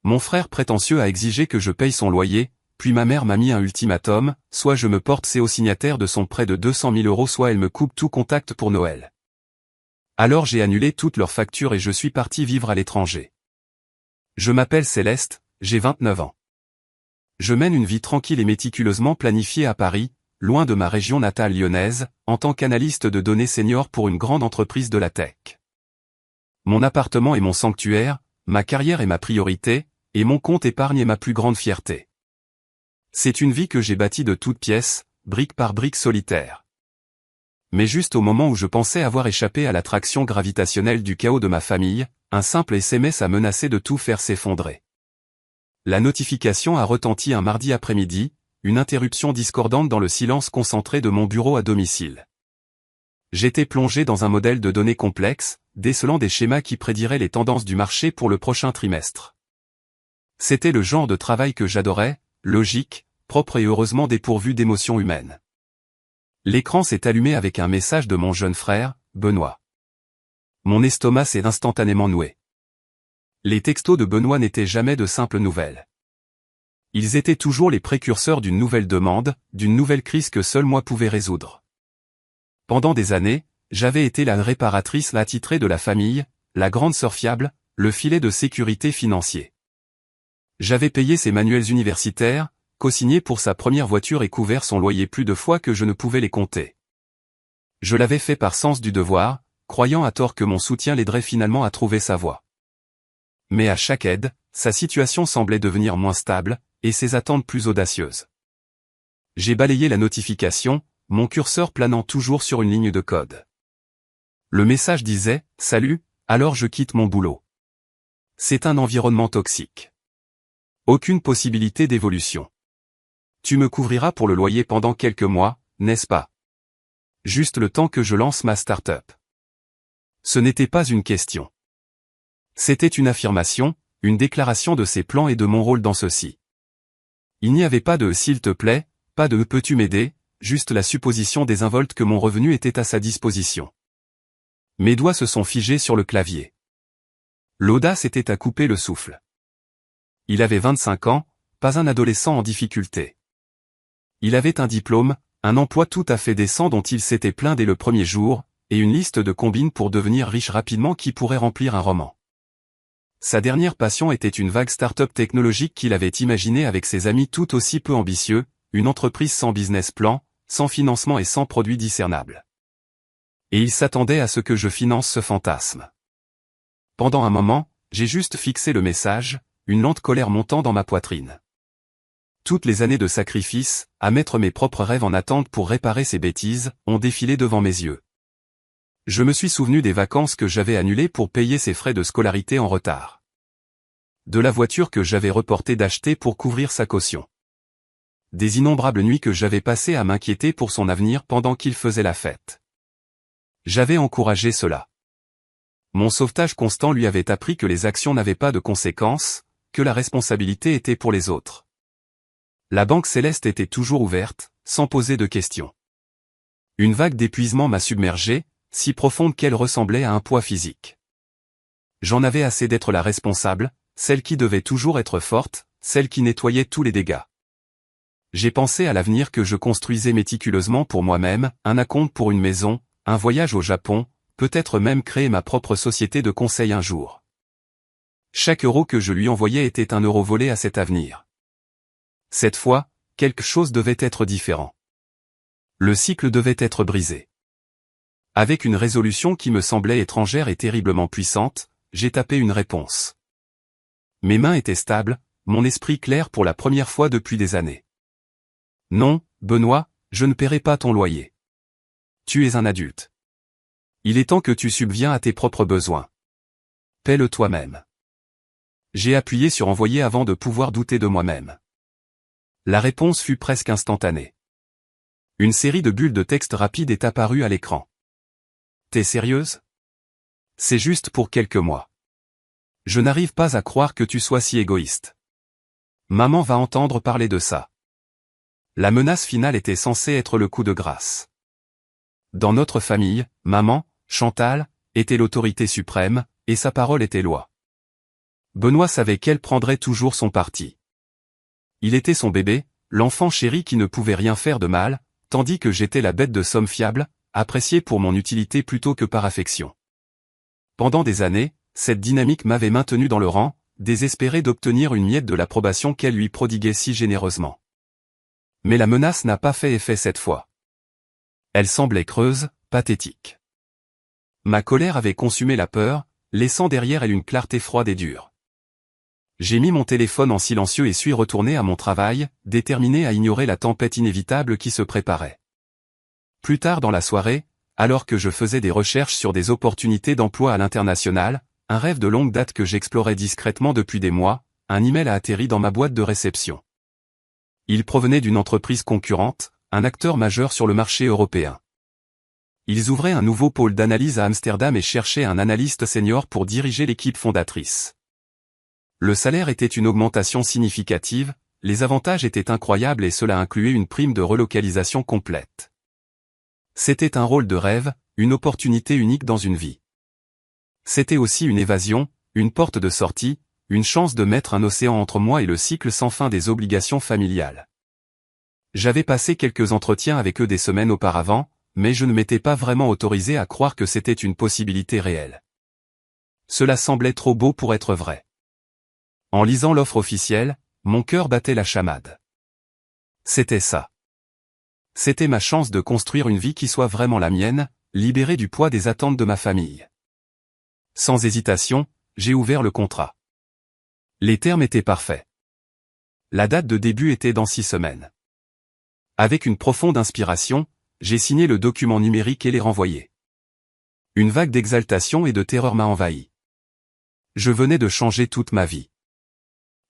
Mon frère prétentieux a exigé que je paye son loyer, puis ma mère m'a mis un ultimatum, soit je me porte CO signataire de son prêt de 200 000 €, soit elle me coupe tout contact pour Noël. Alors j'ai annulé toutes leurs factures et je suis parti vivre à l'étranger. Je m'appelle Céleste, j'ai 29 ans. Je mène une vie tranquille et méticuleusement planifiée à Paris, loin de ma région natale lyonnaise, en tant qu'analyste de données senior pour une grande entreprise de la tech. Mon appartement est mon sanctuaire, ma carrière est ma priorité, et mon compte épargne est ma plus grande fierté. C'est une vie que j'ai bâtie de toutes pièces, brique par brique solitaire. Mais juste au moment où je pensais avoir échappé à l'attraction gravitationnelle du chaos de ma famille, un simple SMS a menacé de tout faire s'effondrer. La notification a retenti un mardi après-midi, une interruption discordante dans le silence concentré de mon bureau à domicile. J'étais plongé dans un modèle de données complexe, décelant des schémas qui prédiraient les tendances du marché pour le prochain trimestre. C'était le genre de travail que j'adorais, logique, propre et heureusement dépourvu d'émotions humaines. L'écran s'est allumé avec un message de mon jeune frère, Benoît. Mon estomac s'est instantanément noué. Les textos de Benoît n'étaient jamais de simples nouvelles. Ils étaient toujours les précurseurs d'une nouvelle demande, d'une nouvelle crise que seul moi pouvais résoudre. Pendant des années, j'avais été la réparatrice attitrée de la famille, la grande sœur fiable, le filet de sécurité financier. J'avais payé ses manuels universitaires, co-signé pour sa première voiture et couvert son loyer plus de fois que je ne pouvais les compter. Je l'avais fait par sens du devoir, croyant à tort que mon soutien l'aiderait finalement à trouver sa voie. Mais à chaque aide, sa situation semblait devenir moins stable, et ses attentes plus audacieuses. J'ai balayé la notification, mon curseur planant toujours sur une ligne de code. Le message disait « Salut, alors je quitte mon boulot. » C'est un environnement toxique. Aucune possibilité d'évolution. Tu me couvriras pour le loyer pendant quelques mois, n'est-ce pas? Juste le temps que je lance ma start-up. Ce n'était pas une question. C'était une affirmation, une déclaration de ses plans et de mon rôle dans ceci. Il n'y avait pas de « s'il te plaît », pas de « peux-tu m'aider », juste la supposition désinvolte que mon revenu était à sa disposition. Mes doigts se sont figés sur le clavier. L'audace était à couper le souffle. Il avait 25 ans, pas un adolescent en difficulté. Il avait un diplôme, un emploi tout à fait décent dont il s'était plaint dès le premier jour, et une liste de combines pour devenir riche rapidement qui pourrait remplir un roman. Sa dernière passion était une vague start-up technologique qu'il avait imaginée avec ses amis tout aussi peu ambitieux, une entreprise sans business plan, sans financement et sans produit discernable. Et il s'attendait à ce que je finance ce fantasme. Pendant un moment, j'ai juste fixé le message, une lente colère montant dans ma poitrine. Toutes les années de sacrifice, à mettre mes propres rêves en attente pour réparer ces bêtises, ont défilé devant mes yeux. Je me suis souvenu des vacances que j'avais annulées pour payer ses frais de scolarité en retard. De la voiture que j'avais reporté d'acheter pour couvrir sa caution. Des innombrables nuits que j'avais passées à m'inquiéter pour son avenir pendant qu'il faisait la fête. J'avais encouragé cela. Mon sauvetage constant lui avait appris que les actions n'avaient pas de conséquences, que la responsabilité était pour les autres. La banque céleste était toujours ouverte, sans poser de questions. Une vague d'épuisement m'a submergé, si profonde qu'elle ressemblait à un poids physique. J'en avais assez d'être la responsable, celle qui devait toujours être forte, celle qui nettoyait tous les dégâts. J'ai pensé à l'avenir que je construisais méticuleusement pour moi-même, un acompte pour une maison, un voyage au Japon, peut-être même créer ma propre société de conseil un jour. Chaque euro que je lui envoyais était un euro volé à cet avenir. Cette fois, quelque chose devait être différent. Le cycle devait être brisé. Avec une résolution qui me semblait étrangère et terriblement puissante, j'ai tapé une réponse. Mes mains étaient stables, mon esprit clair pour la première fois depuis des années. Non, Benoît, je ne paierai pas ton loyer. Tu es un adulte. Il est temps que tu subviens à tes propres besoins. Paie-le toi-même. J'ai appuyé sur envoyer avant de pouvoir douter de moi-même. La réponse fut presque instantanée. Une série de bulles de texte rapide est apparue à l'écran. T'es sérieuse? C'est juste pour quelques mois. Je n'arrive pas à croire que tu sois si égoïste. Maman va entendre parler de ça. La menace finale était censée être le coup de grâce. Dans notre famille, maman, Chantal, était l'autorité suprême, et sa parole était loi. Benoît savait qu'elle prendrait toujours son parti. Il était son bébé, l'enfant chéri qui ne pouvait rien faire de mal, tandis que j'étais la bête de somme fiable, appréciée pour mon utilité plutôt que par affection. Pendant des années, cette dynamique m'avait maintenu dans le rang, désespéré d'obtenir une miette de l'approbation qu'elle lui prodiguait si généreusement. Mais la menace n'a pas fait effet cette fois. Elle semblait creuse, pathétique. Ma colère avait consumé la peur, laissant derrière elle une clarté froide et dure. J'ai mis mon téléphone en silencieux et suis retourné à mon travail, déterminé à ignorer la tempête inévitable qui se préparait. Plus tard dans la soirée, alors que je faisais des recherches sur des opportunités d'emploi à l'international, un rêve de longue date que j'explorais discrètement depuis des mois, un email a atterri dans ma boîte de réception. Il provenait d'une entreprise concurrente, un acteur majeur sur le marché européen. Ils ouvraient un nouveau pôle d'analyse à Amsterdam et cherchaient un analyste senior pour diriger l'équipe fondatrice. Le salaire était une augmentation significative, les avantages étaient incroyables et cela incluait une prime de relocalisation complète. C'était un rôle de rêve, une opportunité unique dans une vie. C'était aussi une évasion, une porte de sortie, une chance de mettre un océan entre moi et le cycle sans fin des obligations familiales. J'avais passé quelques entretiens avec eux des semaines auparavant, mais je ne m'étais pas vraiment autorisé à croire que c'était une possibilité réelle. Cela semblait trop beau pour être vrai. En lisant l'offre officielle, mon cœur battait la chamade. C'était ça. C'était ma chance de construire une vie qui soit vraiment la mienne, libérée du poids des attentes de ma famille. Sans hésitation, j'ai ouvert le contrat. Les termes étaient parfaits. La date de début était dans 6 semaines. Avec une profonde inspiration, j'ai signé le document numérique et l'ai renvoyé. Une vague d'exaltation et de terreur m'a envahi. Je venais de changer toute ma vie.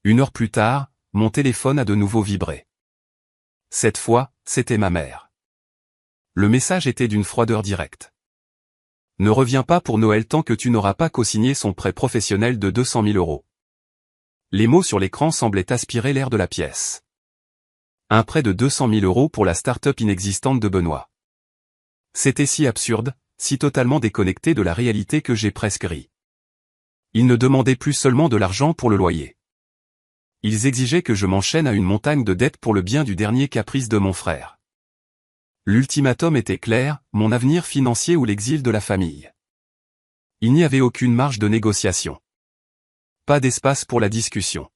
1 heure plus tard, mon téléphone a de nouveau vibré. Cette fois, c'était ma mère. Le message était d'une froideur directe. Ne reviens pas pour Noël tant que tu n'auras pas co-signé son prêt professionnel de 200 000 €. Les mots sur l'écran semblaient aspirer l'air de la pièce. Un prêt de 200 000 € pour la start-up inexistante de Benoît. C'était si absurde, si totalement déconnecté de la réalité que j'ai presque ri. Ils ne demandaient plus seulement de l'argent pour le loyer. Ils exigeaient que je m'enchaîne à une montagne de dettes pour le bien du dernier caprice de mon frère. L'ultimatum était clair, mon avenir financier ou l'exil de la famille. Il n'y avait aucune marge de négociation. Pas d'espace pour la discussion.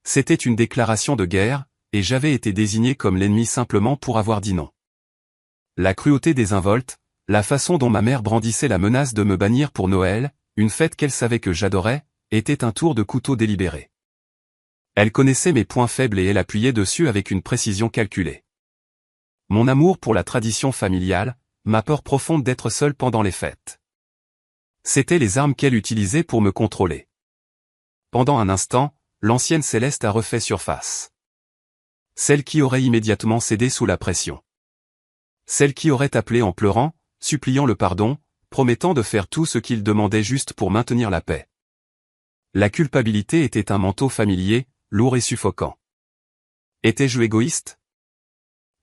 C'était une déclaration de guerre, et j'avais été désigné comme l'ennemi simplement pour avoir dit non. La cruauté désinvolte, la façon dont ma mère brandissait la menace de me bannir pour Noël, une fête qu'elle savait que j'adorais, était un tour de couteau délibéré. Elle connaissait mes points faibles et elle appuyait dessus avec une précision calculée. Mon amour pour la tradition familiale, ma peur profonde d'être seul pendant les fêtes. C'étaient les armes qu'elle utilisait pour me contrôler. Pendant un instant, l'ancienne Céleste a refait surface. Celle qui aurait immédiatement cédé sous la pression. Celle qui aurait appelé en pleurant, suppliant le pardon, promettant de faire tout ce qu'il demandait juste pour maintenir la paix. La culpabilité était un manteau familier, lourd et suffocant. Étais-je égoïste ?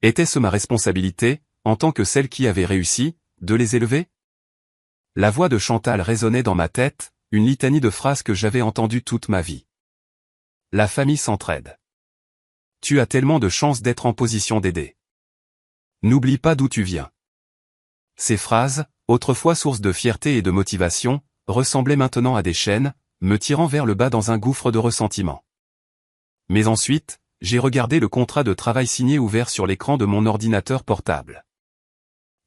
Était-ce ma responsabilité, en tant que celle qui avait réussi, de les élever ? La voix de Chantal résonnait dans ma tête, une litanie de phrases que j'avais entendues toute ma vie. La famille s'entraide. Tu as tellement de chance d'être en position d'aider. N'oublie pas d'où tu viens. Ces phrases, autrefois source de fierté et de motivation, ressemblaient maintenant à des chaînes, me tirant vers le bas dans un gouffre de ressentiment. Mais ensuite, j'ai regardé le contrat de travail signé ouvert sur l'écran de mon ordinateur portable.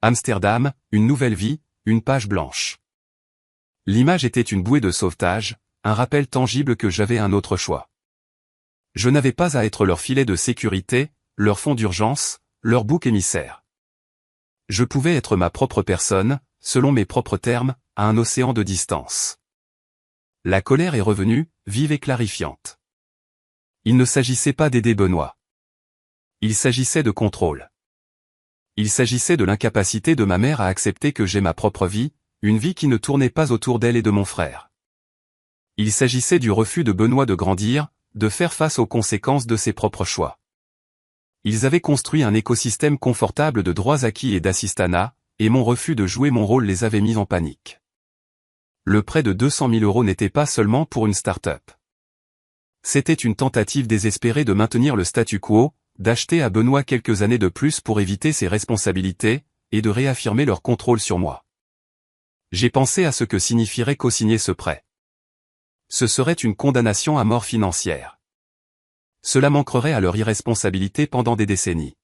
Amsterdam, une nouvelle vie, une page blanche. L'image était une bouée de sauvetage, un rappel tangible que j'avais un autre choix. Je n'avais pas à être leur filet de sécurité, leur fond d'urgence, leur bouc émissaire. Je pouvais être ma propre personne, selon mes propres termes, à un océan de distance. La colère est revenue, vive et clarifiante. Il ne s'agissait pas d'aider Benoît. Il s'agissait de contrôle. Il s'agissait de l'incapacité de ma mère à accepter que j'ai ma propre vie, une vie qui ne tournait pas autour d'elle et de mon frère. Il s'agissait du refus de Benoît de grandir, de faire face aux conséquences de ses propres choix. Ils avaient construit un écosystème confortable de droits acquis et d'assistanat, et mon refus de jouer mon rôle les avait mis en panique. Le prêt de 200 000 € n'était pas seulement pour une start-up. C'était une tentative désespérée de maintenir le statu quo, d'acheter à Benoît quelques années de plus pour éviter ses responsabilités, et de réaffirmer leur contrôle sur moi. J'ai pensé à ce que signifierait co-signer ce prêt. Ce serait une condamnation à mort financière. Cela manquerait à leur irresponsabilité pendant des décennies.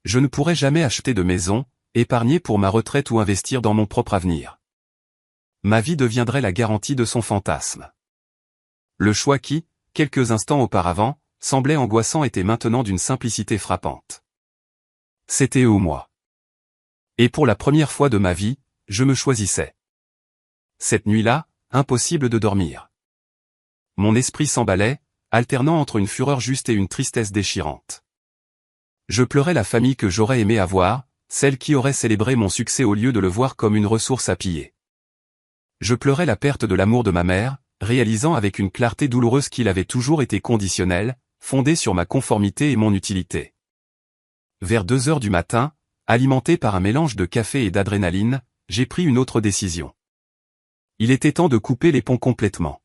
Je ne pourrais jamais acheter de maison, épargner pour ma retraite ou investir dans mon propre avenir. Ma vie deviendrait la garantie de son fantasme. Le choix qui, quelques instants auparavant, semblait angoissant était maintenant d'une simplicité frappante. C'était eux ou moi. Et pour la première fois de ma vie, je me choisissais. Cette nuit-là, impossible de dormir. Mon esprit s'emballait, alternant entre une fureur juste et une tristesse déchirante. Je pleurais la famille que j'aurais aimé avoir, celle qui aurait célébré mon succès au lieu de le voir comme une ressource à piller. Je pleurais la perte de l'amour de ma mère, réalisant avec une clarté douloureuse qu'il avait toujours été conditionnel, fondé sur ma conformité et mon utilité. Vers 2 heures du matin, alimenté par un mélange de café et d'adrénaline, j'ai pris une autre décision. Il était temps de couper les ponts complètement.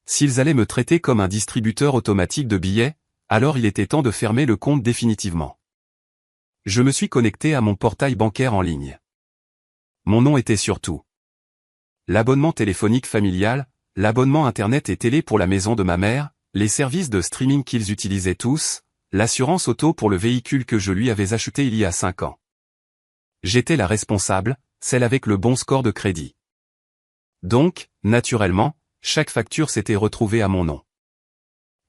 S'ils allaient me traiter comme un distributeur automatique de billets, alors il était temps de fermer le compte définitivement. Je me suis connecté à mon portail bancaire en ligne. Mon nom était surtout l'abonnement téléphonique familial, l'abonnement internet et télé pour la maison de ma mère, les services de streaming qu'ils utilisaient tous, l'assurance auto pour le véhicule que je lui avais acheté il y a 5 ans. J'étais la responsable, celle avec le bon score de crédit. Donc, naturellement, chaque facture s'était retrouvée à mon nom.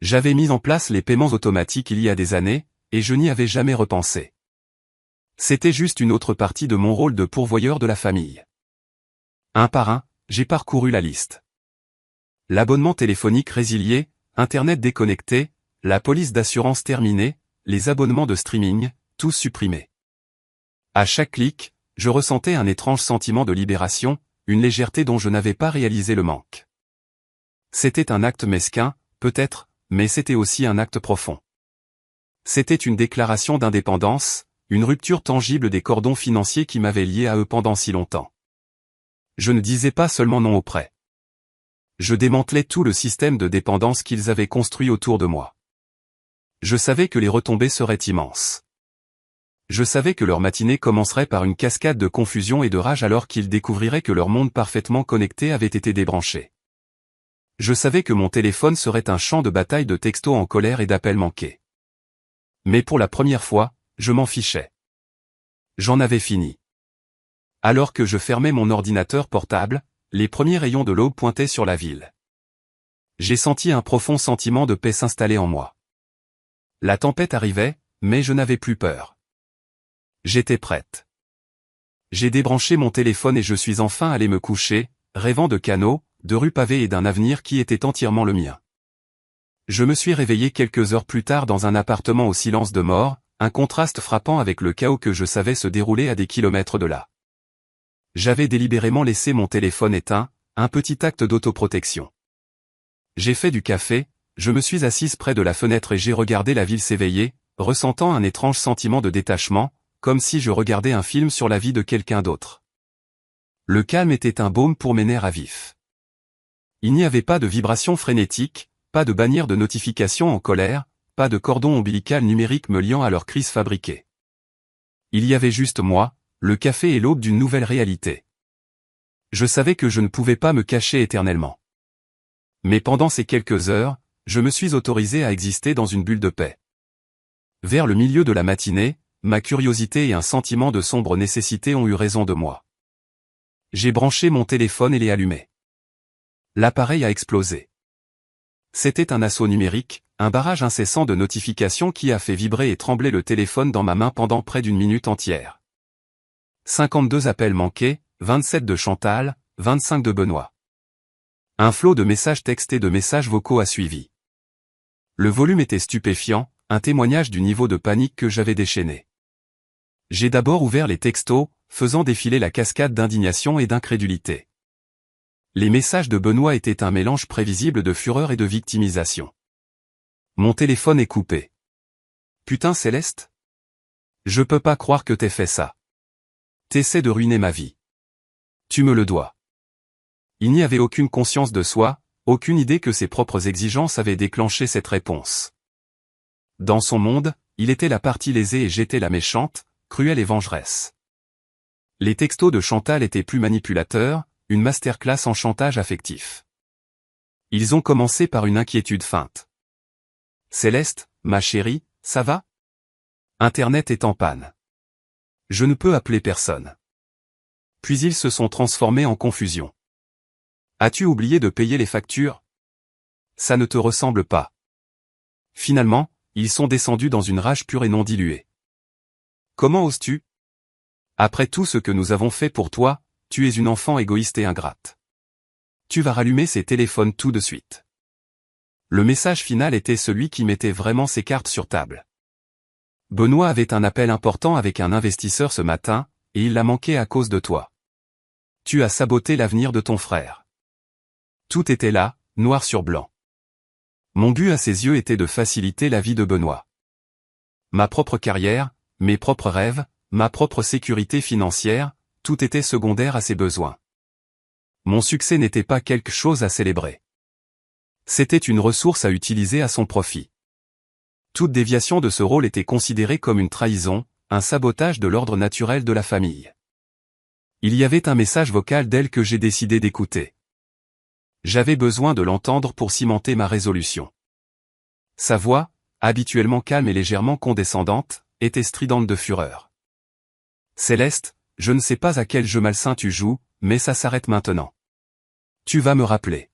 J'avais mis en place les paiements automatiques il y a des années, et je n'y avais jamais repensé. C'était juste une autre partie de mon rôle de pourvoyeur de la famille. Un par un, j'ai parcouru la liste. L'abonnement téléphonique résilié, Internet déconnecté, la police d'assurance terminée, les abonnements de streaming, tous supprimés. À chaque clic, je ressentais un étrange sentiment de libération, une légèreté dont je n'avais pas réalisé le manque. C'était un acte mesquin, peut-être, mais c'était aussi un acte profond. C'était une déclaration d'indépendance, une rupture tangible des cordons financiers qui m'avaient lié à eux pendant si longtemps. Je ne disais pas seulement non au prêt. Je démantelais tout le système de dépendance qu'ils avaient construit autour de moi. Je savais que les retombées seraient immenses. Je savais que leur matinée commencerait par une cascade de confusion et de rage alors qu'ils découvriraient que leur monde parfaitement connecté avait été débranché. Je savais que mon téléphone serait un champ de bataille de textos en colère et d'appels manqués. Mais pour la première fois, je m'en fichais. J'en avais fini. Alors que je fermais mon ordinateur portable, les premiers rayons de l'aube pointaient sur la ville. J'ai senti un profond sentiment de paix s'installer en moi. La tempête arrivait, mais je n'avais plus peur. J'étais prête. J'ai débranché mon téléphone et je suis enfin allé me coucher, rêvant de canaux, de rues pavées et d'un avenir qui était entièrement le mien. Je me suis réveillé quelques heures plus tard dans un appartement au silence de mort, un contraste frappant avec le chaos que je savais se dérouler à des kilomètres de là. J'avais délibérément laissé mon téléphone éteint, un petit acte d'autoprotection. J'ai fait du café, je me suis assise près de la fenêtre et j'ai regardé la ville s'éveiller, ressentant un étrange sentiment de détachement, comme si je regardais un film sur la vie de quelqu'un d'autre. Le calme était un baume pour mes nerfs à vif. Il n'y avait pas de vibration frénétique, pas de bannière de notification en colère, pas de cordon ombilical numérique me liant à leur crise fabriquée. Il y avait juste moi, le café et l'aube d'une nouvelle réalité. Je savais que je ne pouvais pas me cacher éternellement. Mais pendant ces quelques heures, je me suis autorisé à exister dans une bulle de paix. Vers le milieu de la matinée, ma curiosité et un sentiment de sombre nécessité ont eu raison de moi. J'ai branché mon téléphone et l'ai allumé. L'appareil a explosé. C'était un assaut numérique, un barrage incessant de notifications qui a fait vibrer et trembler le téléphone dans ma main pendant près d'une minute entière. 52 appels manqués, 27 de Chantal, 25 de Benoît. Un flot de messages textes et de messages vocaux a suivi. Le volume était stupéfiant, un témoignage du niveau de panique que j'avais déchaîné. J'ai d'abord ouvert les textos, faisant défiler la cascade d'indignation et d'incrédulité. Les messages de Benoît étaient un mélange prévisible de fureur et de victimisation. Mon téléphone est coupé. Putain Céleste? Je peux pas croire que t'aies fait ça. T'essaies de ruiner ma vie. Tu me le dois. Il n'y avait aucune conscience de soi, aucune idée que ses propres exigences avaient déclenché cette réponse. Dans son monde, il était la partie lésée et j'étais la méchante, cruelle et vengeresse. Les textos de Chantal étaient plus manipulateurs, une masterclass en chantage affectif. Ils ont commencé par une inquiétude feinte. « Céleste, ma chérie, ça va ? Internet est en panne. Je ne peux appeler personne. » Puis ils se sont transformés en confusion. « As-tu oublié de payer les factures ? Ça ne te ressemble pas. » Finalement, ils sont descendus dans une rage pure et non diluée. « Comment oses-tu ? Après tout ce que nous avons fait pour toi, tu es une enfant égoïste et ingrate. Tu vas rallumer ces téléphones tout de suite. » Le message final était celui qui mettait vraiment ses cartes sur table. Benoît avait un appel important avec un investisseur ce matin, et il l'a manqué à cause de toi. Tu as saboté l'avenir de ton frère. Tout était là, noir sur blanc. Mon but à ses yeux était de faciliter la vie de Benoît. Ma propre carrière, mes propres rêves, ma propre sécurité financière, tout était secondaire à ses besoins. Mon succès n'était pas quelque chose à célébrer. C'était une ressource à utiliser à son profit. Toute déviation de ce rôle était considérée comme une trahison, un sabotage de l'ordre naturel de la famille. Il y avait un message vocal d'elle que j'ai décidé d'écouter. J'avais besoin de l'entendre pour cimenter ma résolution. Sa voix, habituellement calme et légèrement condescendante, était stridente de fureur. « Céleste, je ne sais pas à quel jeu malsain tu joues, mais ça s'arrête maintenant. Tu vas me rappeler.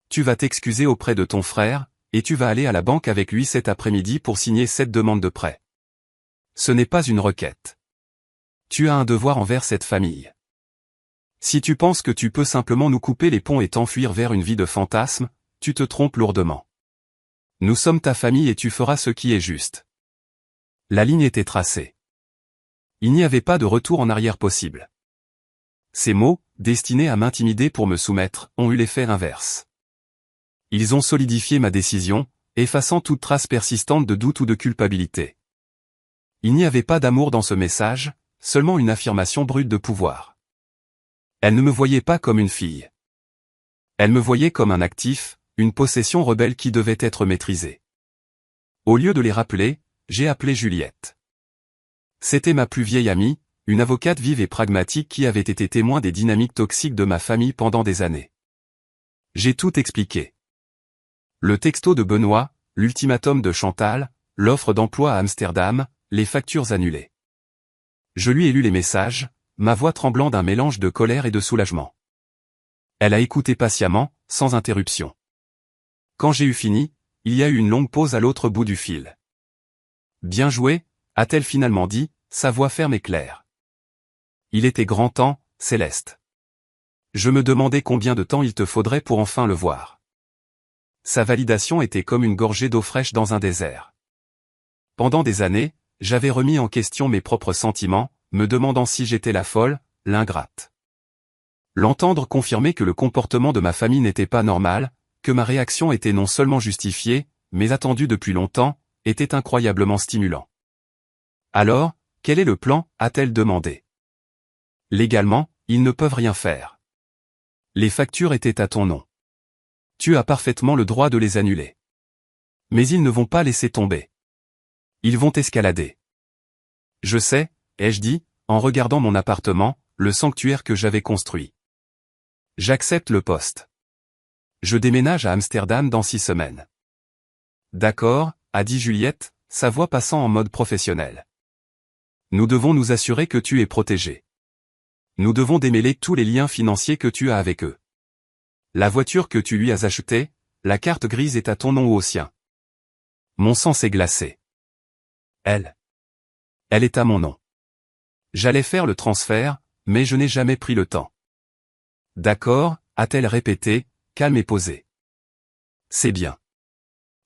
Tu vas t'excuser auprès de ton frère, et tu vas aller à la banque avec lui cet après-midi pour signer cette demande de prêt. Ce n'est pas une requête. Tu as un devoir envers cette famille. Si tu penses que tu peux simplement nous couper les ponts et t'enfuir vers une vie de fantasmes, tu te trompes lourdement. Nous sommes ta famille et tu feras ce qui est juste. » La ligne était tracée. Il n'y avait pas de retour en arrière possible. Ces mots, destinés à m'intimider pour me soumettre, ont eu l'effet inverse. Ils ont solidifié ma décision, effaçant toute trace persistante de doute ou de culpabilité. Il n'y avait pas d'amour dans ce message, seulement une affirmation brute de pouvoir. Elle ne me voyait pas comme une fille. Elle me voyait comme un actif, une possession rebelle qui devait être maîtrisée. Au lieu de les rappeler, j'ai appelé Juliette. C'était ma plus vieille amie, une avocate vive et pragmatique qui avait été témoin des dynamiques toxiques de ma famille pendant des années. J'ai tout expliqué. Le texto de Benoît, l'ultimatum de Chantal, l'offre d'emploi à Amsterdam, les factures annulées. Je lui ai lu les messages, ma voix tremblant d'un mélange de colère et de soulagement. Elle a écouté patiemment, sans interruption. Quand j'ai eu fini, il y a eu une longue pause à l'autre bout du fil. « Bien joué », a-t-elle finalement dit, sa voix ferme et claire. Il était grand temps, Céleste. Je me demandais combien de temps il te faudrait pour enfin le voir. Sa validation était comme une gorgée d'eau fraîche dans un désert. Pendant des années, j'avais remis en question mes propres sentiments, me demandant si j'étais la folle, l'ingrate. L'entendre confirmer que le comportement de ma famille n'était pas normal, que ma réaction était non seulement justifiée, mais attendue depuis longtemps, était incroyablement stimulant. « Alors, quel est le plan ?» a-t-elle demandé. « Légalement, ils ne peuvent rien faire. Les factures étaient à ton nom. Tu as parfaitement le droit de les annuler. Mais ils ne vont pas laisser tomber. Ils vont escalader. » « Je sais, » ai-je dit, en regardant mon appartement, le sanctuaire que j'avais construit. « J'accepte le poste. Je déménage à Amsterdam dans 6 semaines. »« D'accord, » a dit Juliette, sa voix passant en mode professionnel. « Nous devons nous assurer que tu es protégé. Nous devons démêler tous les liens financiers que tu as avec eux. La voiture que tu lui as achetée, la carte grise est à ton nom ou au sien. » Mon sang s'est glacé. Elle est à mon nom. J'allais faire le transfert, mais je n'ai jamais pris le temps. « D'accord, » a-t-elle répété, calme et posée. « C'est bien.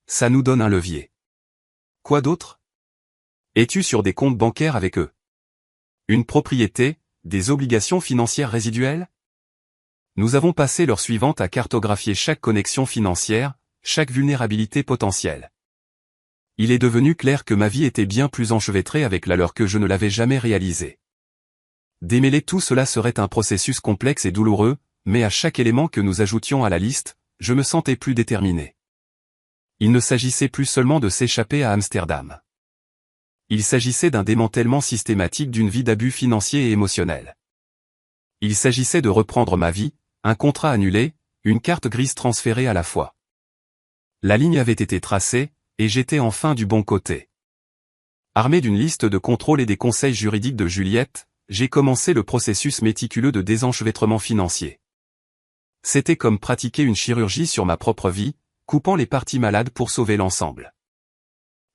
Ça nous donne un levier. Quoi d'autre ? Es-tu sur des comptes bancaires avec eux ? Une propriété, des obligations financières résiduelles ? Nous avons passé l'heure suivante à cartographier chaque connexion financière, chaque vulnérabilité potentielle. Il est devenu clair que ma vie était bien plus enchevêtrée avec la leur que je ne l'avais jamais réalisé. Démêler tout cela serait un processus complexe et douloureux, mais à chaque élément que nous ajoutions à la liste, je me sentais plus déterminé. Il ne s'agissait plus seulement de s'échapper à Amsterdam. Il s'agissait d'un démantèlement systématique d'une vie d'abus financiers et émotionnels. Il s'agissait de reprendre ma vie, un contrat annulé, une carte grise transférée à la fois. La ligne avait été tracée, et j'étais enfin du bon côté. Armé d'une liste de contrôles et des conseils juridiques de Juliette, j'ai commencé le processus méticuleux de désenchevêtrement financier. C'était comme pratiquer une chirurgie sur ma propre vie, coupant les parties malades pour sauver l'ensemble.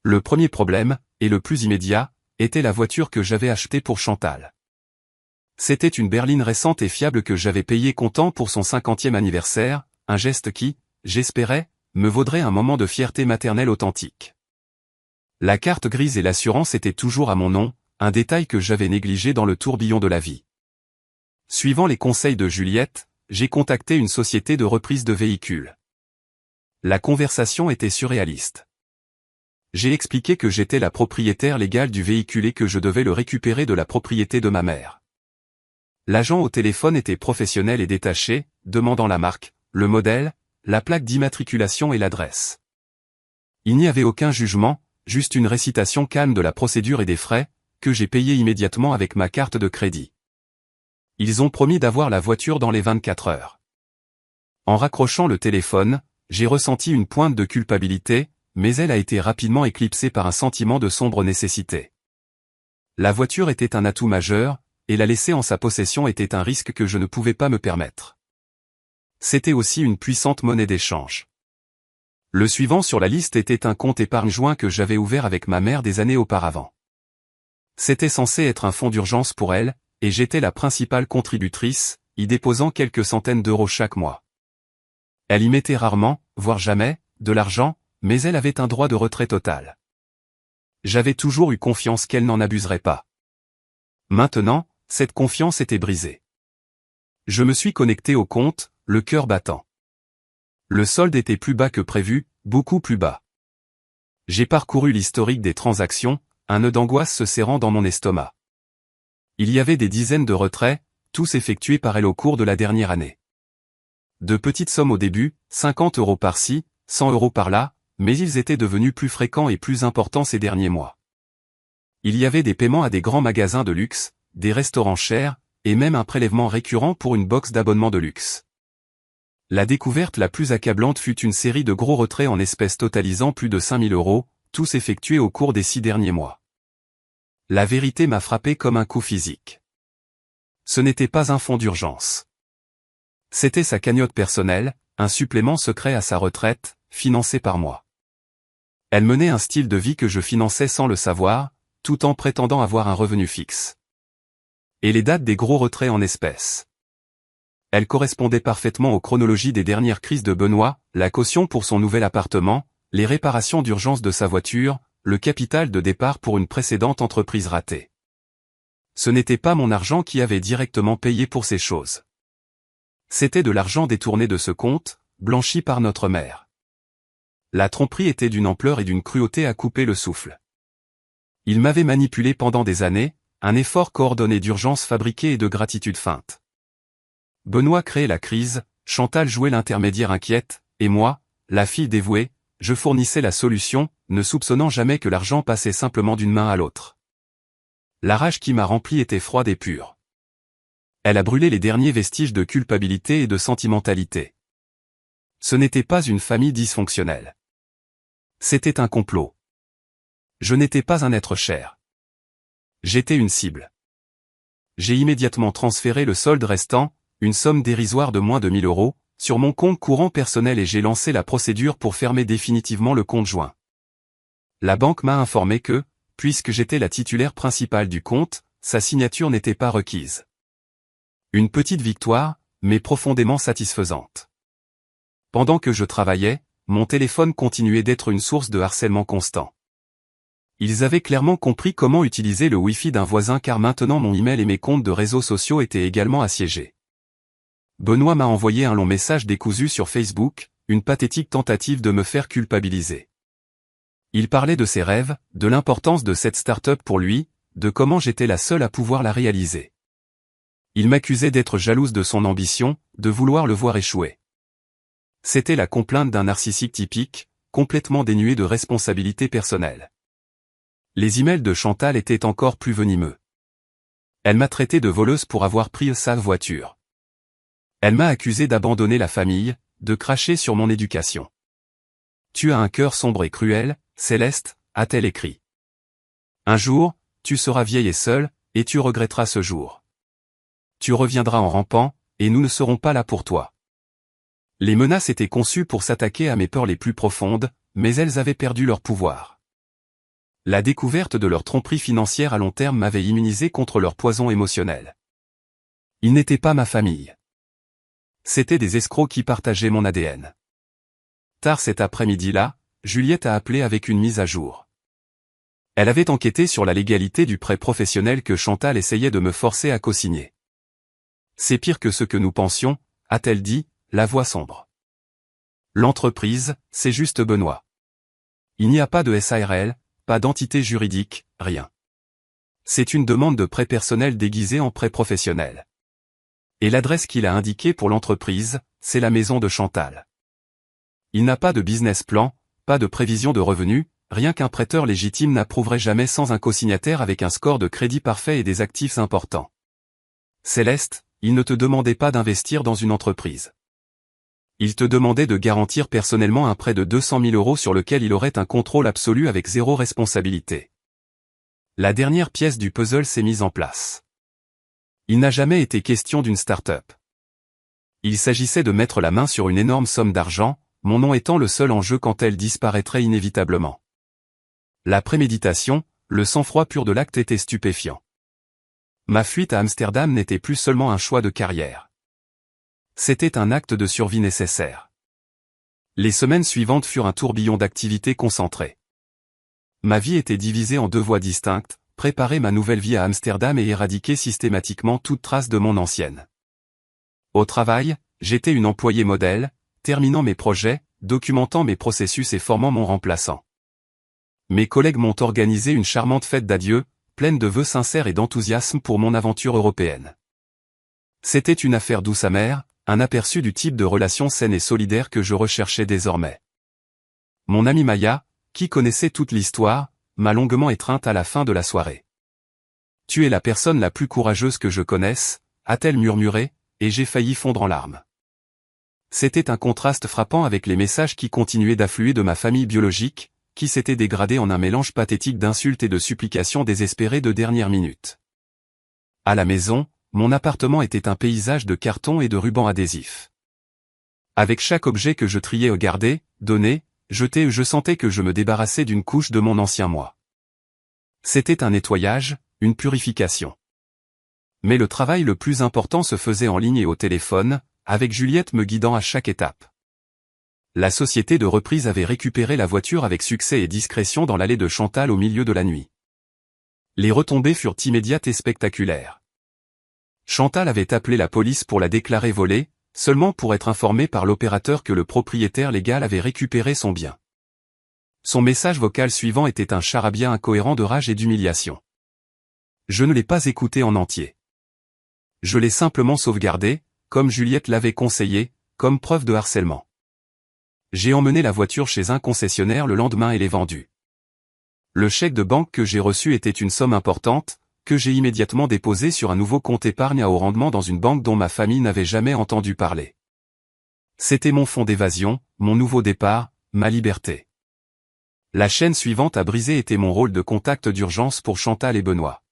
Le premier problème, et le plus immédiat, était la voiture que j'avais achetée pour Chantal. C'était une berline récente et fiable que j'avais payée comptant pour son 50e anniversaire, un geste qui, j'espérais, me vaudrait un moment de fierté maternelle authentique. La carte grise et l'assurance étaient toujours à mon nom, un détail que j'avais négligé dans le tourbillon de la vie. Suivant les conseils de Juliette, j'ai contacté une société de reprise de véhicules. La conversation était surréaliste. J'ai expliqué que j'étais la propriétaire légale du véhicule et que je devais le récupérer de la propriété de ma mère. L'agent au téléphone était professionnel et détaché, demandant la marque, le modèle, la plaque d'immatriculation et l'adresse. Il n'y avait aucun jugement, juste une récitation calme de la procédure et des frais, que j'ai payé immédiatement avec ma carte de crédit. Ils ont promis d'avoir la voiture dans les 24 heures. En raccrochant le téléphone, j'ai ressenti une pointe de culpabilité, mais elle a été rapidement éclipsée par un sentiment de sombre nécessité. La voiture était un atout majeur, et la laisser en sa possession était un risque que je ne pouvais pas me permettre. C'était aussi une puissante monnaie d'échange. Le suivant sur la liste était un compte épargne joint que j'avais ouvert avec ma mère des années auparavant. C'était censé être un fonds d'urgence pour elle, et j'étais la principale contributrice, y déposant quelques centaines d'euros chaque mois. Elle y mettait rarement, voire jamais, de l'argent, mais elle avait un droit de retrait total. J'avais toujours eu confiance qu'elle n'en abuserait pas. Maintenant, cette confiance était brisée. Je me suis connecté au compte, le cœur battant. Le solde était plus bas que prévu, beaucoup plus bas. J'ai parcouru l'historique des transactions, un nœud d'angoisse se serrant dans mon estomac. Il y avait des dizaines de retraits, tous effectués par elle au cours de la dernière année. De petites sommes au début, 50 euros par-ci, 100 euros par-là, mais ils étaient devenus plus fréquents et plus importants ces derniers mois. Il y avait des paiements à des grands magasins de luxe, des restaurants chers, et même un prélèvement récurrent pour une box d'abonnement de luxe. La découverte la plus accablante fut une série de gros retraits en espèces totalisant plus de 5000 euros, tous effectués au cours des 6 derniers mois. La vérité m'a frappé comme un coup physique. Ce n'était pas un fonds d'urgence. C'était sa cagnotte personnelle, un supplément secret à sa retraite, financé par moi. Elle menait un style de vie que je finançais sans le savoir, tout en prétendant avoir un revenu fixe. Et les dates des gros retraits en espèces. Elle correspondait parfaitement aux chronologies des dernières crises de Benoît, la caution pour son nouvel appartement, les réparations d'urgence de sa voiture, le capital de départ pour une précédente entreprise ratée. Ce n'était pas mon argent qui avait directement payé pour ces choses. C'était de l'argent détourné de ce compte, blanchi par notre mère. La tromperie était d'une ampleur et d'une cruauté à couper le souffle. Il m'avait manipulé pendant des années, un effort coordonné d'urgence fabriqué et de gratitude feinte. Benoît créait la crise, Chantal jouait l'intermédiaire inquiète, et moi, la fille dévouée, je fournissais la solution, ne soupçonnant jamais que l'argent passait simplement d'une main à l'autre. La rage qui m'a rempli était froide et pure. Elle a brûlé les derniers vestiges de culpabilité et de sentimentalité. Ce n'était pas une famille dysfonctionnelle. C'était un complot. Je n'étais pas un être cher. J'étais une cible. J'ai immédiatement transféré le solde restant, une somme dérisoire de moins de 1000 euros, sur mon compte courant personnel et j'ai lancé la procédure pour fermer définitivement le compte joint. La banque m'a informé que, puisque j'étais la titulaire principale du compte, sa signature n'était pas requise. Une petite victoire, mais profondément satisfaisante. Pendant que je travaillais, mon téléphone continuait d'être une source de harcèlement constant. Ils avaient clairement compris comment utiliser le Wi-Fi d'un voisin car maintenant mon email et mes comptes de réseaux sociaux étaient également assiégés. Benoît m'a envoyé un long message décousu sur Facebook, une pathétique tentative de me faire culpabiliser. Il parlait de ses rêves, de l'importance de cette start-up pour lui, de comment j'étais la seule à pouvoir la réaliser. Il m'accusait d'être jalouse de son ambition, de vouloir le voir échouer. C'était la complainte d'un narcissique typique, complètement dénué de responsabilité personnelle. Les emails de Chantal étaient encore plus venimeux. Elle m'a traité de voleuse pour avoir pris sa voiture. Elle m'a accusé d'abandonner la famille, de cracher sur mon éducation. Tu as un cœur sombre et cruel, Céleste, a-t-elle écrit. Un jour, tu seras vieille et seule, et tu regretteras ce jour. Tu reviendras en rampant, et nous ne serons pas là pour toi. Les menaces étaient conçues pour s'attaquer à mes peurs les plus profondes, mais elles avaient perdu leur pouvoir. La découverte de leur tromperie financière à long terme m'avait immunisé contre leur poison émotionnel. Ils n'étaient pas ma famille. C'étaient des escrocs qui partageaient mon ADN. Tard cet après-midi-là, Juliette a appelé avec une mise à jour. Elle avait enquêté sur la légalité du prêt professionnel que Chantal essayait de me forcer à co-signer. C'est pire que ce que nous pensions, a-t-elle dit, la voix sombre. L'entreprise, c'est juste Benoît. Il n'y a pas de SARL, pas d'entité juridique, rien. C'est une demande de prêt personnel déguisée en prêt professionnel. Et l'adresse qu'il a indiquée pour l'entreprise, c'est la maison de Chantal. Il n'a pas de business plan, pas de prévision de revenus, rien qu'un prêteur légitime n'approuverait jamais sans un co-signataire avec un score de crédit parfait et des actifs importants. Céleste, il ne te demandait pas d'investir dans une entreprise. Il te demandait de garantir personnellement un prêt de 200 000 € sur lequel il aurait un contrôle absolu avec zéro responsabilité. La dernière pièce du puzzle s'est mise en place. Il n'a jamais été question d'une start-up. Il s'agissait de mettre la main sur une énorme somme d'argent, mon nom étant le seul enjeu quand elle disparaîtrait inévitablement. La préméditation, le sang-froid pur de l'acte était stupéfiant. Ma fuite à Amsterdam n'était plus seulement un choix de carrière. C'était un acte de survie nécessaire. Les semaines suivantes furent un tourbillon d'activités concentrées. Ma vie était divisée en deux voies distinctes, préparer ma nouvelle vie à Amsterdam et éradiquer systématiquement toute trace de mon ancienne. Au travail, j'étais une employée modèle, terminant mes projets, documentant mes processus et formant mon remplaçant. Mes collègues m'ont organisé une charmante fête d'adieu, pleine de vœux sincères et d'enthousiasme pour mon aventure européenne. C'était une affaire douce amère, un aperçu du type de relation saine et solidaire que je recherchais désormais. Mon amie Maya, qui connaissait toute l'histoire, m'a longuement étreinte à la fin de la soirée. « Tu es la personne la plus courageuse que je connaisse », a-t-elle murmuré, et j'ai failli fondre en larmes. C'était un contraste frappant avec les messages qui continuaient d'affluer de ma famille biologique, qui s'était dégradée en un mélange pathétique d'insultes et de supplications désespérées de dernière minute. À la maison, mon appartement était un paysage de carton et de rubans adhésifs. Avec chaque objet que je triais, gardais, donnais, jetais, je sentais que je me débarrassais d'une couche de mon ancien moi. C'était un nettoyage, une purification. Mais le travail le plus important se faisait en ligne et au téléphone, avec Juliette me guidant à chaque étape. La société de reprise avait récupéré la voiture avec succès et discrétion dans l'allée de Chantal au milieu de la nuit. Les retombées furent immédiates et spectaculaires. Chantal avait appelé la police pour la déclarer volée, seulement pour être informée par l'opérateur que le propriétaire légal avait récupéré son bien. Son message vocal suivant était un charabia incohérent de rage et d'humiliation. Je ne l'ai pas écouté en entier. Je l'ai simplement sauvegardé, comme Juliette l'avait conseillé, comme preuve de harcèlement. J'ai emmené la voiture chez un concessionnaire le lendemain et l'ai vendue. Le chèque de banque que j'ai reçu était une somme importante, que j'ai immédiatement déposé sur un nouveau compte épargne à haut rendement dans une banque dont ma famille n'avait jamais entendu parler. C'était mon fonds d'évasion, mon nouveau départ, ma liberté. La chaîne suivante à briser était mon rôle de contact d'urgence pour Chantal et Benoît.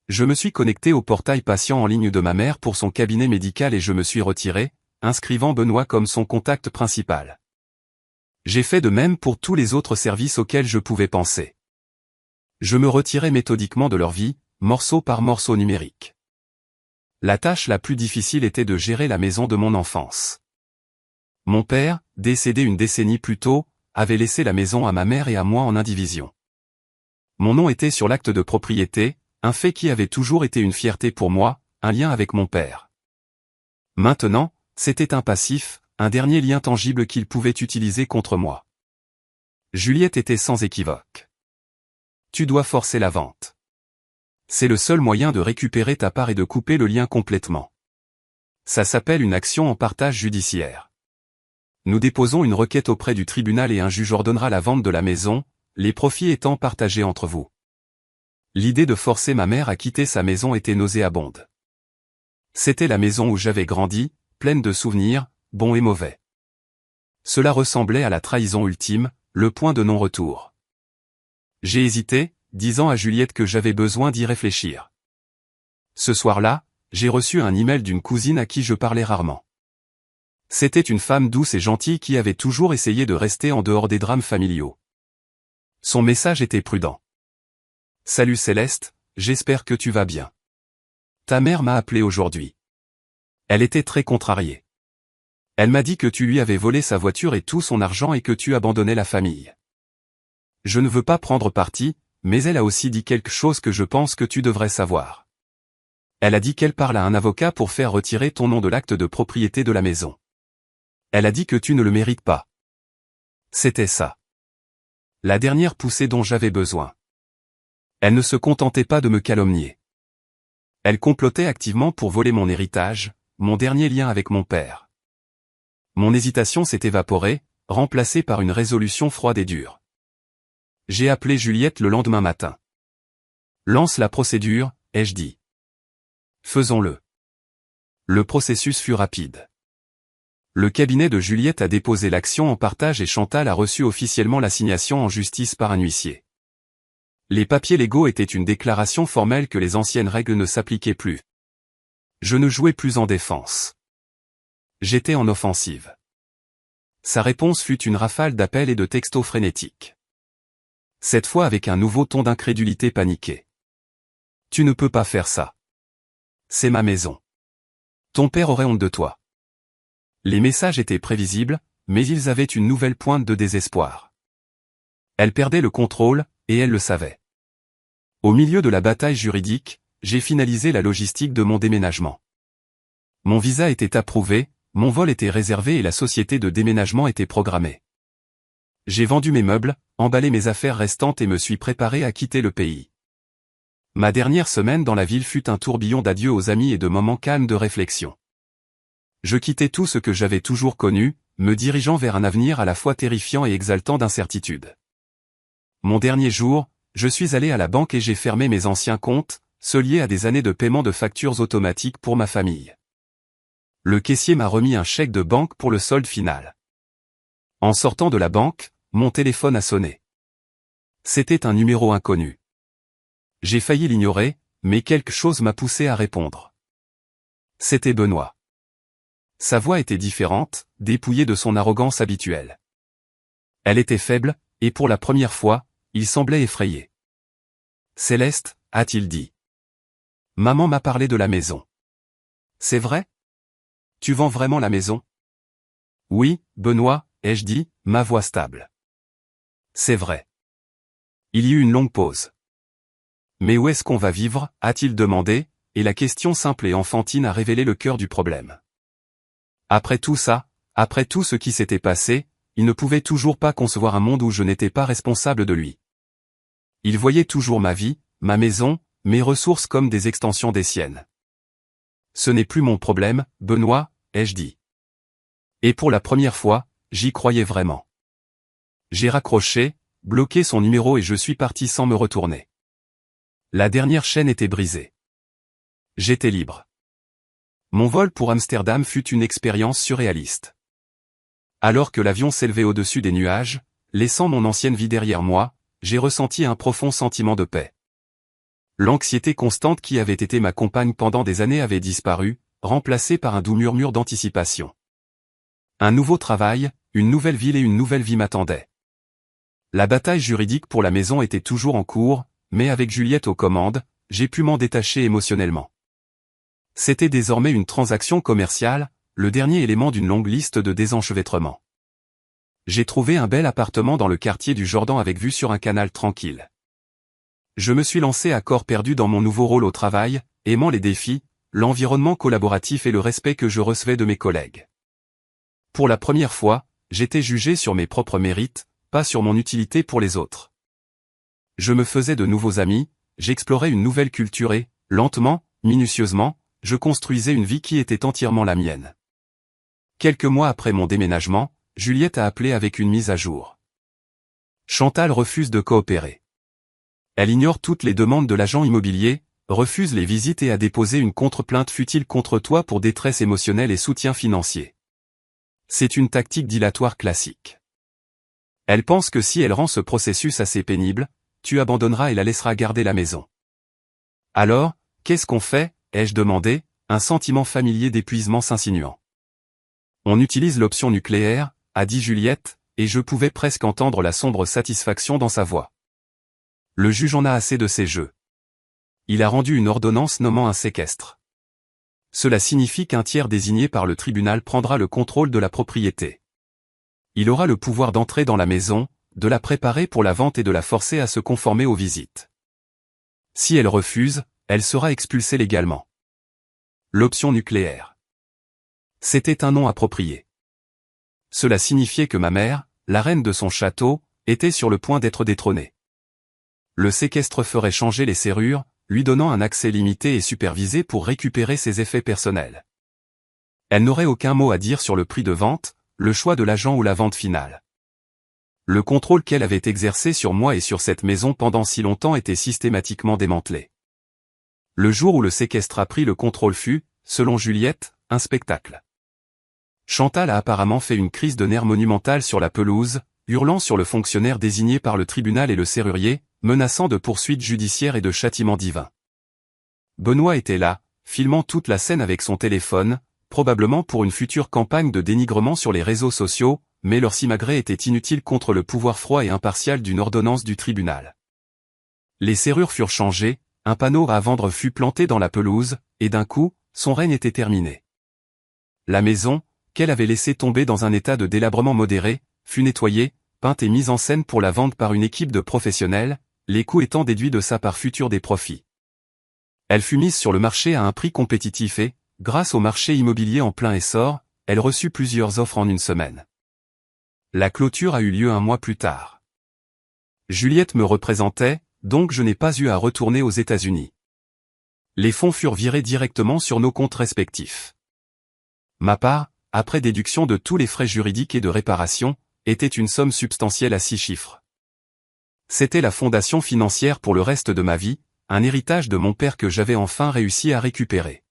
Je me suis connecté au portail patient en ligne de ma mère pour son cabinet médical et je me suis retiré, inscrivant Benoît comme son contact principal. J'ai fait de même pour tous les autres services auxquels je pouvais penser. Je me retirais méthodiquement de leur vie, morceau par morceau numérique. La tâche la plus difficile était de gérer la maison de mon enfance. Mon père, décédé une décennie plus tôt, avait laissé la maison à ma mère et à moi en indivision. Mon nom était sur l'acte de propriété, un fait qui avait toujours été une fierté pour moi, un lien avec mon père. Maintenant, c'était un passif, un dernier lien tangible qu'il pouvait utiliser contre moi. Juliette était sans équivoque. Tu dois forcer la vente. C'est le seul moyen de récupérer ta part et de couper le lien complètement. Ça s'appelle une action en partage judiciaire. Nous déposons une requête auprès du tribunal et un juge ordonnera la vente de la maison, les profits étant partagés entre vous. L'idée de forcer ma mère à quitter sa maison était nauséabonde. C'était la maison où j'avais grandi, pleine de souvenirs, bons et mauvais. Cela ressemblait à la trahison ultime, le point de non-retour. J'ai hésité, disant à Juliette que j'avais besoin d'y réfléchir. Ce soir-là, j'ai reçu un email d'une cousine à qui je parlais rarement. C'était une femme douce et gentille qui avait toujours essayé de rester en dehors des drames familiaux. Son message était prudent. « Salut Céleste, j'espère que tu vas bien. Ta mère m'a appelé aujourd'hui. Elle était très contrariée. Elle m'a dit que tu lui avais volé sa voiture et tout son argent et que tu abandonnais la famille. Je ne veux pas prendre parti, mais elle a aussi dit quelque chose que je pense que tu devrais savoir. Elle a dit qu'elle parle à un avocat pour faire retirer ton nom de l'acte de propriété de la maison. Elle a dit que tu ne le mérites pas. » C'était ça. La dernière poussée dont j'avais besoin. Elle ne se contentait pas de me calomnier. Elle complotait activement pour voler mon héritage, mon dernier lien avec mon père. Mon hésitation s'est évaporée, remplacée par une résolution froide et dure. J'ai appelé Juliette le lendemain matin. « Lance la procédure », ai-je dit. « Faisons-le. » Le processus fut rapide. Le cabinet de Juliette a déposé l'action en partage et Chantal a reçu officiellement l'assignation en justice par un huissier. Les papiers légaux étaient une déclaration formelle que les anciennes règles ne s'appliquaient plus. Je ne jouais plus en défense. J'étais en offensive. Sa réponse fut une rafale d'appels et de textos frénétiques. Cette fois avec un nouveau ton d'incrédulité paniquée. « Tu ne peux pas faire ça. C'est ma maison. Ton père aurait honte de toi. » Les messages étaient prévisibles, mais ils avaient une nouvelle pointe de désespoir. Elle perdait le contrôle, et elle le savait. Au milieu de la bataille juridique, j'ai finalisé la logistique de mon déménagement. Mon visa était approuvé, mon vol était réservé et la société de déménagement était programmée. J'ai vendu mes meubles, emballé mes affaires restantes et me suis préparé à quitter le pays. Ma dernière semaine dans la ville fut un tourbillon d'adieux aux amis et de moments calmes de réflexion. Je quittais tout ce que j'avais toujours connu, me dirigeant vers un avenir à la fois terrifiant et exaltant d'incertitude. Mon dernier jour, je suis allé à la banque et j'ai fermé mes anciens comptes, ceux liés à des années de paiement de factures automatiques pour ma famille. Le caissier m'a remis un chèque de banque pour le solde final. En sortant de la banque, mon téléphone a sonné. C'était un numéro inconnu. J'ai failli l'ignorer, mais quelque chose m'a poussé à répondre. C'était Benoît. Sa voix était différente, dépouillée de son arrogance habituelle. Elle était faible, et pour la première fois, il semblait effrayé. « Céleste » a-t-il dit. « Maman m'a parlé de la maison. »« C'est vrai ? Tu vends vraiment la maison ?»« Oui, Benoît » ai-je dit, ma voix stable. « C'est vrai. » Il y eut une longue pause. « Mais où est-ce qu'on va vivre » a-t-il demandé, et la question simple et enfantine a révélé le cœur du problème. Après tout ça, après tout ce qui s'était passé, il ne pouvait toujours pas concevoir un monde où je n'étais pas responsable de lui. Il voyait toujours ma vie, ma maison, mes ressources comme des extensions des siennes. « Ce n'est plus mon problème, Benoît » ai-je dit. Et pour la première fois, j'y croyais vraiment. J'ai raccroché, bloqué son numéro et je suis parti sans me retourner. La dernière chaîne était brisée. J'étais libre. Mon vol pour Amsterdam fut une expérience surréaliste. Alors que l'avion s'élevait au-dessus des nuages, laissant mon ancienne vie derrière moi, j'ai ressenti un profond sentiment de paix. L'anxiété constante qui avait été ma compagne pendant des années avait disparu, remplacée par un doux murmure d'anticipation. Un nouveau travail, une nouvelle ville et une nouvelle vie m'attendaient. La bataille juridique pour la maison était toujours en cours, mais avec Juliette aux commandes, j'ai pu m'en détacher émotionnellement. C'était désormais une transaction commerciale, le dernier élément d'une longue liste de désenchevêtrements. J'ai trouvé un bel appartement dans le quartier du Jordan avec vue sur un canal tranquille. Je me suis lancé à corps perdu dans mon nouveau rôle au travail, aimant les défis, l'environnement collaboratif et le respect que je recevais de mes collègues. Pour la première fois, j'étais jugé sur mes propres mérites, pas sur mon utilité pour les autres. Je me faisais de nouveaux amis, j'explorais une nouvelle culture et, lentement, minutieusement, je construisais une vie qui était entièrement la mienne. Quelques mois après mon déménagement, Juliette a appelé avec une mise à jour. Chantal refuse de coopérer. Elle ignore toutes les demandes de l'agent immobilier, refuse les visites et a déposé une contre-plainte futile contre toi pour détresse émotionnelle et soutien financier. C'est une tactique dilatoire classique. Elle pense que si elle rend ce processus assez pénible, tu abandonneras et la laisseras garder la maison. Alors, qu'est-ce qu'on fait, ai-je demandé, un sentiment familier d'épuisement s'insinuant. On utilise l'option nucléaire, a dit Juliette, et je pouvais presque entendre la sombre satisfaction dans sa voix. Le juge en a assez de ces jeux. Il a rendu une ordonnance nommant un séquestre. Cela signifie qu'un tiers désigné par le tribunal prendra le contrôle de la propriété. Il aura le pouvoir d'entrer dans la maison, de la préparer pour la vente et de la forcer à se conformer aux visites. Si elle refuse, elle sera expulsée légalement. L'option nucléaire. C'était un nom approprié. Cela signifiait que ma mère, la reine de son château, était sur le point d'être détrônée. Le séquestre ferait changer les serrures, lui donnant un accès limité et supervisé pour récupérer ses effets personnels. Elle n'aurait aucun mot à dire sur le prix de vente, le choix de l'agent ou la vente finale. Le contrôle qu'elle avait exercé sur moi et sur cette maison pendant si longtemps était systématiquement démantelé. Le jour où le séquestre a pris le contrôle fut, selon Juliette, un spectacle. Chantal a apparemment fait une crise de nerfs monumentale sur la pelouse, hurlant sur le fonctionnaire désigné par le tribunal et le serrurier, menaçant de poursuites judiciaires et de châtiments divins. Benoît était là, filmant toute la scène avec son téléphone, probablement pour une future campagne de dénigrement sur les réseaux sociaux, mais leur simagrée était inutile contre le pouvoir froid et impartial d'une ordonnance du tribunal. Les serrures furent changées, un panneau à vendre fut planté dans la pelouse, et d'un coup, son règne était terminé. La maison, qu'elle avait laissée tomber dans un état de délabrement modéré, fut nettoyée, peinte et mise en scène pour la vente par une équipe de professionnels, les coûts étant déduits de sa part future des profits. Elle fut mise sur le marché à un prix compétitif et, grâce au marché immobilier en plein essor, elle reçut plusieurs offres en une semaine. La clôture a eu lieu un mois plus tard. Juliette me représentait, donc je n'ai pas eu à retourner aux États-Unis. Les fonds furent virés directement sur nos comptes respectifs. Ma part, après déduction de tous les frais juridiques et de réparation, était une somme substantielle à 6 chiffres. C'était la fondation financière pour le reste de ma vie, un héritage de mon père que j'avais enfin réussi à récupérer.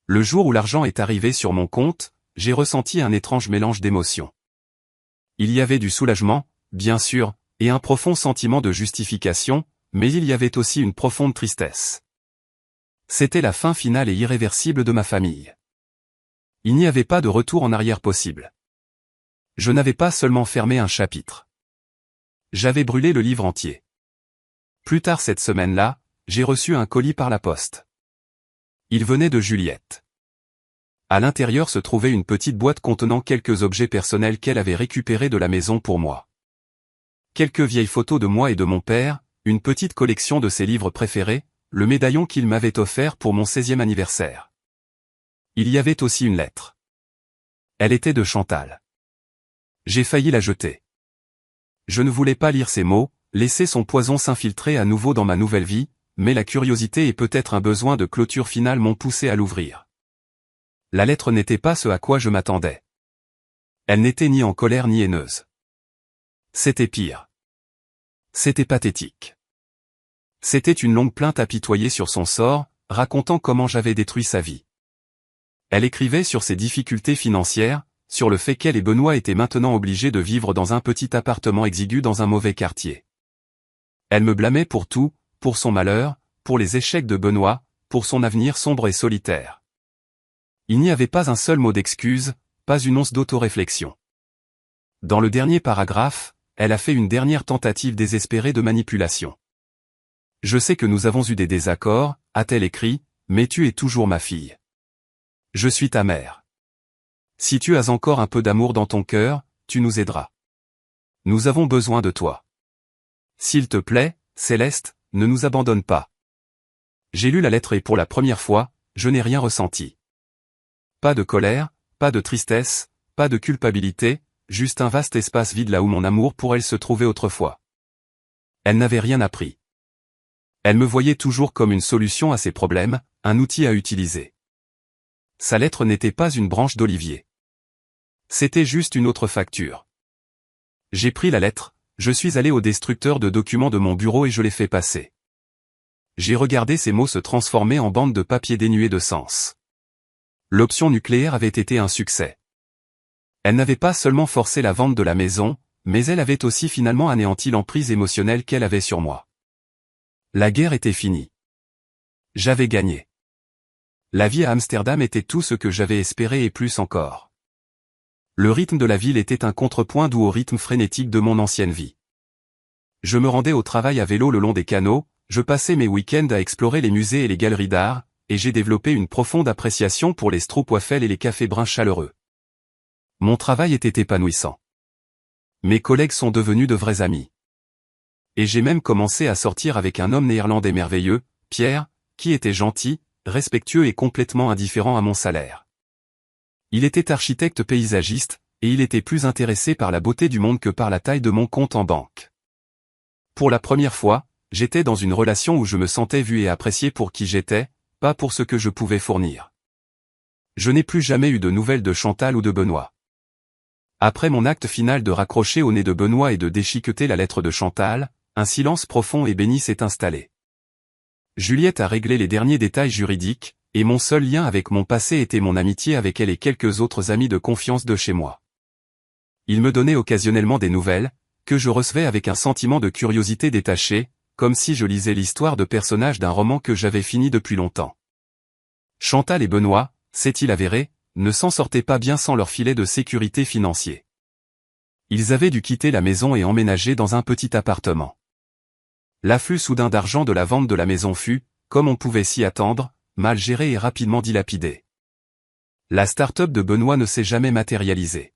Le jour où l'argent est arrivé sur mon compte, j'ai ressenti un étrange mélange d'émotions. Il y avait du soulagement, bien sûr, et un profond sentiment de justification, mais il y avait aussi une profonde tristesse. C'était la fin finale et irréversible de ma famille. Il n'y avait pas de retour en arrière possible. Je n'avais pas seulement fermé un chapitre. J'avais brûlé le livre entier. Plus tard cette semaine-là, j'ai reçu un colis par la poste. Il venait de Juliette. À l'intérieur se trouvait une petite boîte contenant quelques objets personnels qu'elle avait récupérés de la maison pour moi. Quelques vieilles photos de moi et de mon père, une petite collection de ses livres préférés, le médaillon qu'il m'avait offert pour mon 16e anniversaire. Il y avait aussi une lettre. Elle était de Chantal. J'ai failli la jeter. Je ne voulais pas lire ces mots, laisser son poison s'infiltrer à nouveau dans ma nouvelle vie, mais la curiosité et peut-être un besoin de clôture finale m'ont poussé à l'ouvrir. La lettre n'était pas ce à quoi je m'attendais. Elle n'était ni en colère ni haineuse. C'était pire. C'était pathétique. C'était une longue plainte apitoyée sur son sort, racontant comment j'avais détruit sa vie. Elle écrivait sur ses difficultés financières, sur le fait qu'elle et Benoît étaient maintenant obligés de vivre dans un petit appartement exigu dans un mauvais quartier. Elle me blâmait pour tout, pour son malheur, pour les échecs de Benoît, pour son avenir sombre et solitaire. Il n'y avait pas un seul mot d'excuse, pas une once d'autoréflexion. Dans le dernier paragraphe, elle a fait une dernière tentative désespérée de manipulation. « Je sais que nous avons eu des désaccords, a-t-elle écrit, mais tu es toujours ma fille. Je suis ta mère. Si tu as encore un peu d'amour dans ton cœur, tu nous aideras. Nous avons besoin de toi. S'il te plaît, Céleste, ne nous abandonne pas. » J'ai lu la lettre et pour la première fois, je n'ai rien ressenti. Pas de colère, pas de tristesse, pas de culpabilité, juste un vaste espace vide là où mon amour pour elle se trouvait autrefois. Elle n'avait rien appris. Elle me voyait toujours comme une solution à ses problèmes, un outil à utiliser. Sa lettre n'était pas une branche d'olivier. C'était juste une autre facture. J'ai pris la lettre, je suis allé au destructeur de documents de mon bureau et je l'ai fait passer. J'ai regardé ces mots se transformer en bandes de papier dénuées de sens. L'option nucléaire avait été un succès. Elle n'avait pas seulement forcé la vente de la maison, mais elle avait aussi finalement anéanti l'emprise émotionnelle qu'elle avait sur moi. La guerre était finie. J'avais gagné. La vie à Amsterdam était tout ce que j'avais espéré et plus encore. Le rythme de la ville était un contrepoint doux au rythme frénétique de mon ancienne vie. Je me rendais au travail à vélo le long des canaux, je passais mes week-ends à explorer les musées et les galeries d'art, et j'ai développé une profonde appréciation pour les stroopwafels et les cafés bruns chaleureux. Mon travail était épanouissant. Mes collègues sont devenus de vrais amis. Et j'ai même commencé à sortir avec un homme néerlandais merveilleux, Pierre, qui était gentil, respectueux et complètement indifférent à mon salaire. Il était architecte paysagiste, et il était plus intéressé par la beauté du monde que par la taille de mon compte en banque. Pour la première fois, j'étais dans une relation où je me sentais vu et apprécié pour qui j'étais, pas pour ce que je pouvais fournir. Je n'ai plus jamais eu de nouvelles de Chantal ou de Benoît. Après mon acte final de raccrocher au nez de Benoît et de déchiqueter la lettre de Chantal, un silence profond et béni s'est installé. Juliette a réglé les derniers détails juridiques, et mon seul lien avec mon passé était mon amitié avec elle et quelques autres amis de confiance de chez moi. Ils me donnaient occasionnellement des nouvelles, que je recevais avec un sentiment de curiosité détachée, comme si je lisais l'histoire de personnages d'un roman que j'avais fini depuis longtemps. Chantal et Benoît, c'est-il avéré, ne s'en sortaient pas bien sans leur filet de sécurité financier. Ils avaient dû quitter la maison et emménager dans un petit appartement. L'afflux soudain d'argent de la vente de la maison fut, comme on pouvait s'y attendre, mal géré et rapidement dilapidé. La start-up de Benoît ne s'est jamais matérialisée.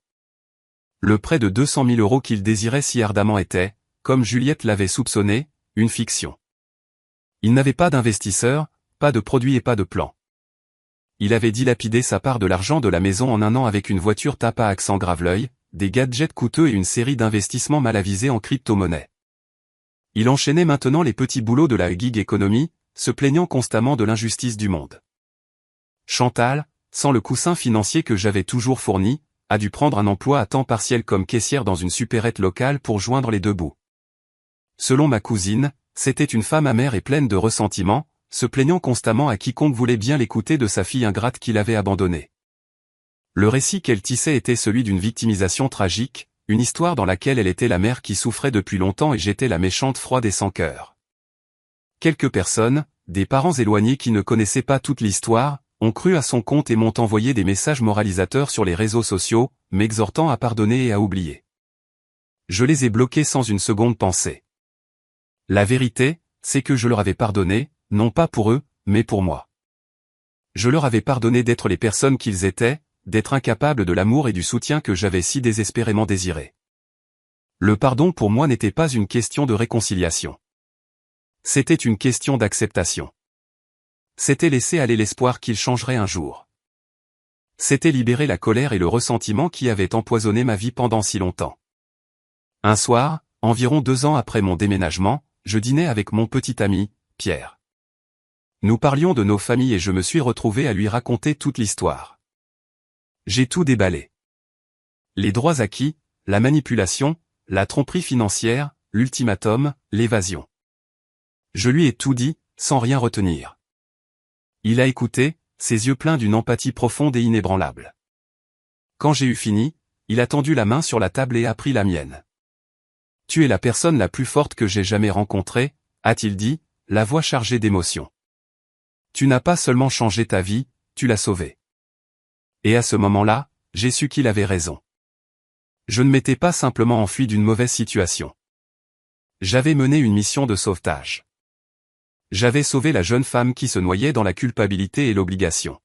Le prêt de 200 000 € qu'il désirait si ardemment était, comme Juliette l'avait soupçonné, une fiction. Il n'avait pas d'investisseur, pas de produit et pas de plan. Il avait dilapidé sa part de l'argent de la maison en un an avec une voiture tape à accent grave-l'œil, des gadgets coûteux et une série d'investissements mal avisés en crypto-monnaie. Il enchaînait maintenant les petits boulots de la gig economy, se plaignant constamment de l'injustice du monde. Chantal, sans le coussin financier que j'avais toujours fourni, a dû prendre un emploi à temps partiel comme caissière dans une supérette locale pour joindre les deux bouts. Selon ma cousine, c'était une femme amère et pleine de ressentiment, se plaignant constamment à quiconque voulait bien l'écouter de sa fille ingrate qu'il avait abandonnée. Le récit qu'elle tissait était celui d'une victimisation tragique, une histoire dans laquelle elle était la mère qui souffrait depuis longtemps et j'étais la méchante froide et sans cœur. Quelques personnes, des parents éloignés qui ne connaissaient pas toute l'histoire, ont cru à son compte et m'ont envoyé des messages moralisateurs sur les réseaux sociaux, m'exhortant à pardonner et à oublier. Je les ai bloqués sans une seconde pensée. La vérité, c'est que je leur avais pardonné, non pas pour eux, mais pour moi. Je leur avais pardonné d'être les personnes qu'ils étaient, d'être incapables de l'amour et du soutien que j'avais si désespérément désiré. Le pardon pour moi n'était pas une question de réconciliation. C'était une question d'acceptation. C'était laisser aller l'espoir qu'il changerait un jour. C'était libérer la colère et le ressentiment qui avaient empoisonné ma vie pendant si longtemps. Un soir, environ 2 ans après mon déménagement, je dînais avec mon petit ami, Pierre. Nous parlions de nos familles et je me suis retrouvé à lui raconter toute l'histoire. J'ai tout déballé. Les droits acquis, la manipulation, la tromperie financière, l'ultimatum, l'évasion. Je lui ai tout dit, sans rien retenir. Il a écouté, ses yeux pleins d'une empathie profonde et inébranlable. Quand j'ai eu fini, il a tendu la main sur la table et a pris la mienne. « Tu es la personne la plus forte que j'ai jamais rencontrée », a-t-il dit, la voix chargée d'émotion. « Tu n'as pas seulement changé ta vie, tu l'as sauvée. » Et à ce moment-là, j'ai su qu'il avait raison. Je ne m'étais pas simplement enfui d'une mauvaise situation. J'avais mené une mission de sauvetage. J'avais sauvé la jeune femme qui se noyait dans la culpabilité et l'obligation.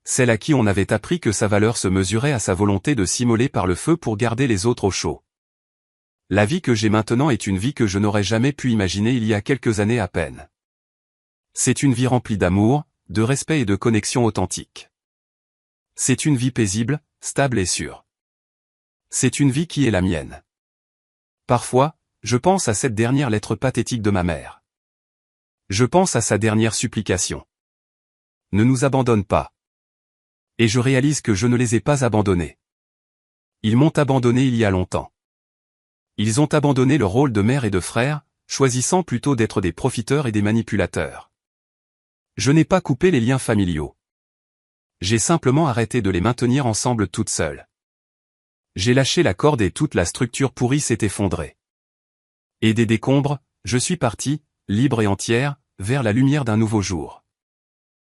Celle à qui on avait appris que sa valeur se mesurait à sa volonté de s'immoler par le feu pour garder les autres au chaud. La vie que j'ai maintenant est une vie que je n'aurais jamais pu imaginer il y a quelques années à peine. C'est une vie remplie d'amour, de respect et de connexion authentique. C'est une vie paisible, stable et sûre. C'est une vie qui est la mienne. Parfois, je pense à cette dernière lettre pathétique de ma mère. Je pense à sa dernière supplication. Ne nous abandonne pas. Et je réalise que je ne les ai pas abandonnés. Ils m'ont abandonné il y a longtemps. Ils ont abandonné le rôle de mère et de frère, choisissant plutôt d'être des profiteurs et des manipulateurs. Je n'ai pas coupé les liens familiaux. J'ai simplement arrêté de les maintenir ensemble toutes seules. J'ai lâché la corde et toute la structure pourrie s'est effondrée. Et des décombres, je suis parti, libre et entière, vers la lumière d'un nouveau jour.